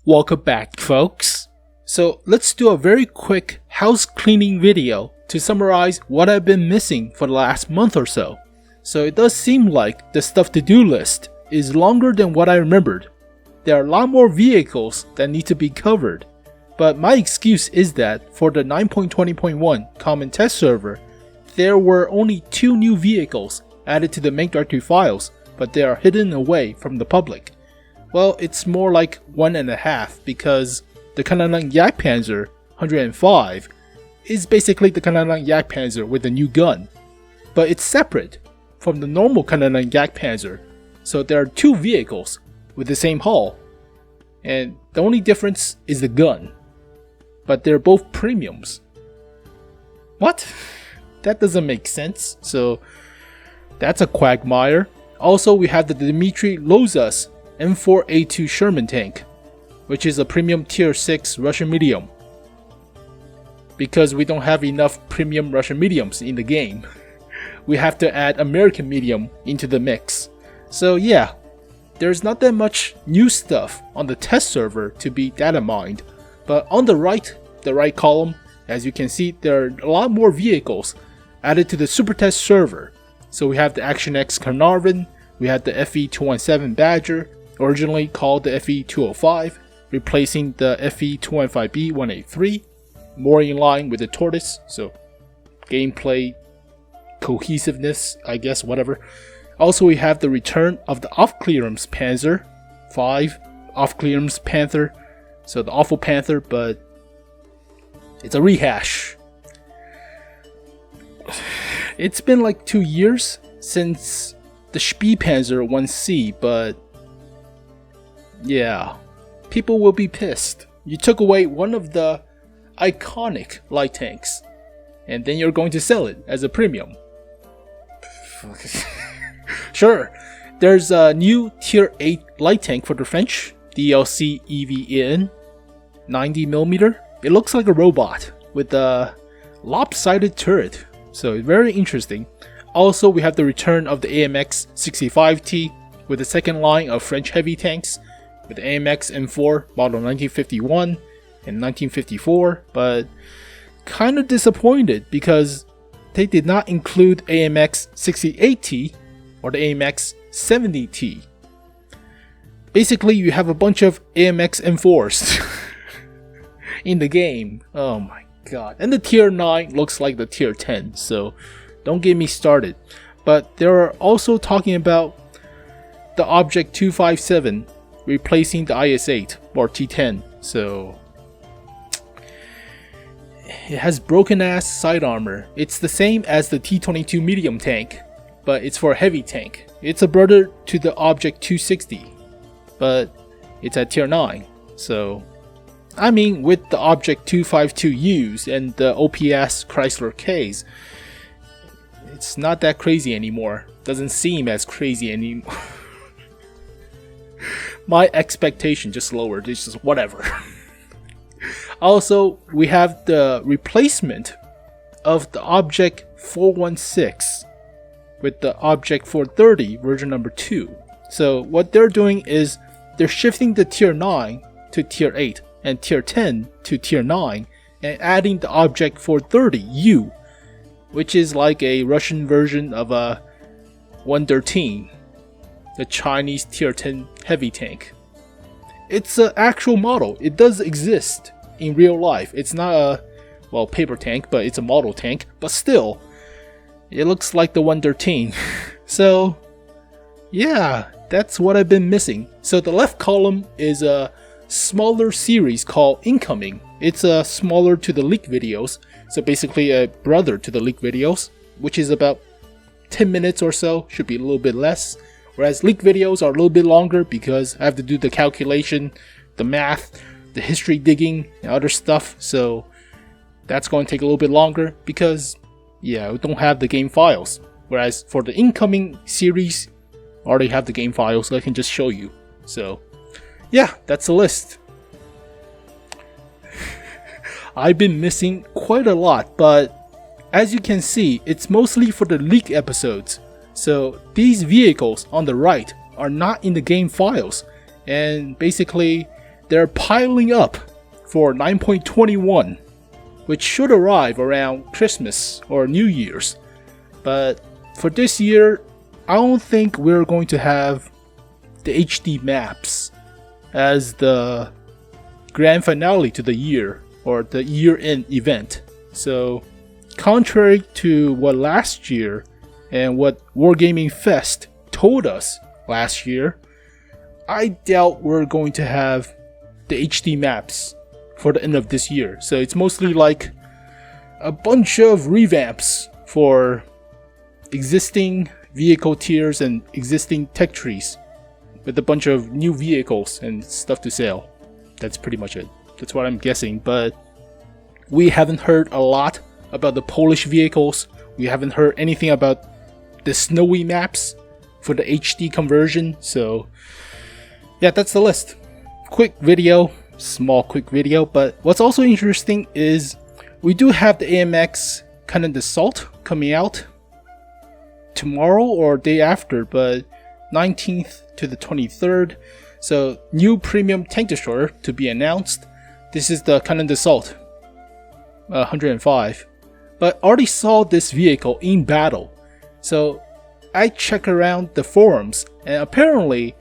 Welcome back, folks. So let's do a very quick house cleaning video to summarize what I've been missing for the last month or so. So it does seem like the stuff to do list is longer than what I remembered. There are a lot more vehicles that need to be covered, but my excuse is that for the 9.20.1 common test server, there were only 2 new vehicles added to the main directory files, but they are hidden away from the public. Well, it's more like 1.5 because the Kanonenjagdpanzer 105 is basically the Kanonenjagdpanzer with a new gun, but it's separate from the normal Kanonenjagdpanzer, so there are 2 vehicles with the same hull, and the only difference is the gun, but they're both premiums. What? That doesn't make sense, so that's a quagmire. Also, we have the Dmitry Loza's M4A2 Sherman tank, which is a premium tier 6 Russian medium, because we don't have enough premium Russian mediums in the game. We have to add American medium into the mix. So yeah, there's not that much new stuff on the test server to be data mined, but on the right column, as you can see, there are a lot more vehicles added to the super test server. So we have the X Caernarvon, we have the FE217 Badger, originally called the FE205, replacing the FE215B 183, more in line with the Tortoise, so gameplay cohesiveness, I guess, whatever. Also, we have the return of the Aufklärungspanzer V, Aufklärungspanther, so the Awful Panther, but it's a rehash. It's been like 2 years since the Spielpanzer 1C, but yeah, people will be pissed. You took away one of the iconic light tanks, and then you're going to sell it as a premium. Sure, there's a new tier 8 light tank for the French, DLC EVN, 90mm. It looks like a robot with a lopsided turret, so very interesting. Also, we have the return of the AMX 65T with the second line of French heavy tanks, with the AMX M4 model 1951 and 1954, but kind of disappointed because they did not include AMX 68T or the AMX 70T. Basically, you have a bunch of AMX M4s in the game. Oh my god. And the tier 9 looks like the tier 10, so don't get me started. But they are also talking about the Object 257 replacing the IS-8 or T10, so it has broken ass side armor. It's the same as the T92 medium tank, but it's for a heavy tank. It's a brother to the Object 260, but it's at tier 9, so I mean, with the Object 252Us and the OPS Chrysler Ks, it's not that crazy anymore. Doesn't seem as crazy anymore. My expectation just lowered. It's just whatever. Also, we have the replacement of the Object 416 with the Object 430 version number 2. So what they're doing is they're shifting the tier 9 to tier 8 and tier 10 to tier 9 and adding the Object 430U, which is like a Russian version of a 113, the Chinese tier 10 heavy tank. It's an actual model. It does exist in real life. It's not a, well, paper tank, but it's a model tank, but still, it looks like the 113. So yeah, that's what I've been missing. So the left column is a smaller series called Incoming. It's smaller to the leak videos, so basically a brother to the leak videos, which is about 10 minutes or so, should be a little bit less. Whereas leak videos are a little bit longer because I have to do the calculation, the math, the history digging, and other stuff, so that's going to take a little bit longer because, yeah, we don't have the game files. Whereas for the Incoming series, I already have the game files, so I can just show you. So yeah, that's the list. I've been missing quite a lot, but as you can see, it's mostly for the leak episodes. So these vehicles on the right are not in the game files, and basically they're piling up for 9.21, which should arrive around Christmas or New Year's. But for this year, I don't think we're going to have the HD maps as the grand finale to the year or the year-end event. So contrary to what last year and what Wargaming Fest told us last year, I doubt we're going to have the HD maps for the end of this year. So it's mostly like a bunch of revamps for existing vehicle tiers and existing tech trees with a bunch of new vehicles and stuff to sell. That's pretty much it. That's what I'm guessing, but we haven't heard a lot about the Polish vehicles. We haven't heard anything about the snowy maps for the HD conversion. So yeah, that's the list. Quick video, small quick video, but what's also interesting is we do have the AMX Canon Dassault coming out tomorrow or day after, but 19th to the 23rd. So new premium tank destroyer to be announced. This is the Canon Dassault 105, but already saw this vehicle in battle. So I check around the forums, and apparently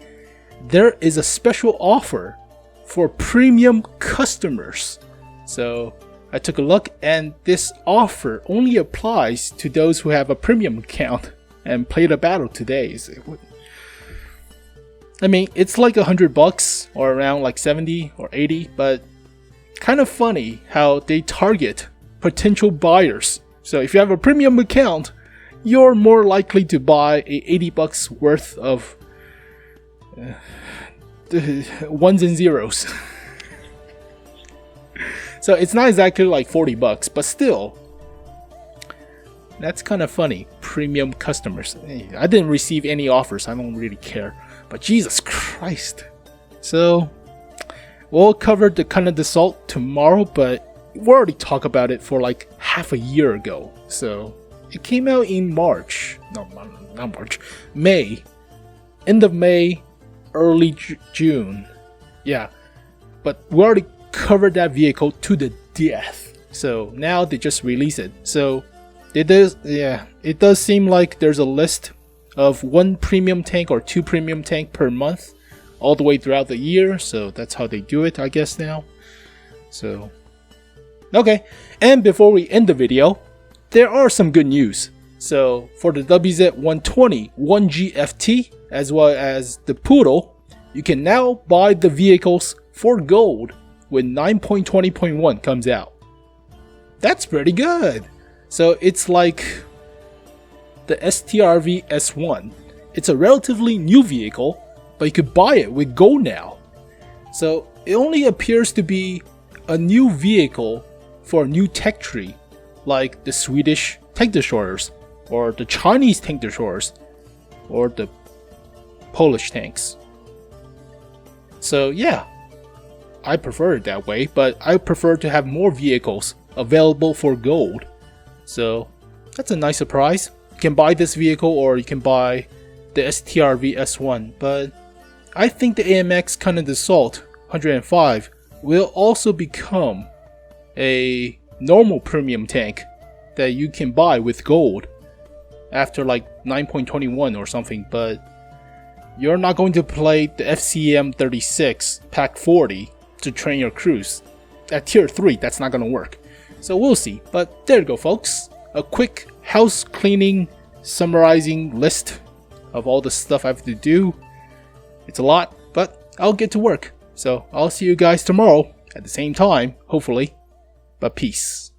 there is a special offer for premium customers. So I took a look, and this offer only applies to those who have a premium account and play the battle today. I mean, it's like $100 or around like 70 or 80, but kind of funny how they target potential buyers. So if you have a premium account, you're more likely to buy a $80 worth of ones and zeros. So it's not exactly like $40, but still, that's kind of funny. Premium customers. I didn't receive any offers. I don't really care. But Jesus Christ. So we'll cover the Canon Dassault tomorrow, but we already talked about it for like half a year ago. So it came out in March. No, not March. May. End of May, early June. Yeah. But we already covered that vehicle to the death. So now they just released it. So it does seem like there's a list of 1 premium tank or 2 premium tank per month all the way throughout the year. So that's how they do it, I guess, now. So okay, and before we end the video, there are some good news. So for the WZ120 1G FT as well as the Poodle, you can now buy the vehicles for gold when 9.20.1 comes out. That's pretty good. So it's like the STRV S1. It's a relatively new vehicle, but you could buy it with gold now. So it only appears to be a new vehicle for a new tech tree, like the Swedish tank destroyers, or the Chinese tank destroyers, or the Polish tanks. So yeah, I prefer it that way, but I prefer to have more vehicles available for gold. So that's a nice surprise. You can buy this vehicle or you can buy the STRV S1, but I think the AMX Canon Dassault 105 will also become a normal premium tank that you can buy with gold after like 9.21 or something, but you're not going to play the FCM 36 Pack 40 to train your crews. At tier 3, that's not going to work. So we'll see. But there you go, folks. A quick house cleaning, summarizing list of all the stuff I have to do. It's a lot, but I'll get to work. So I'll see you guys tomorrow at the same time, hopefully. But peace.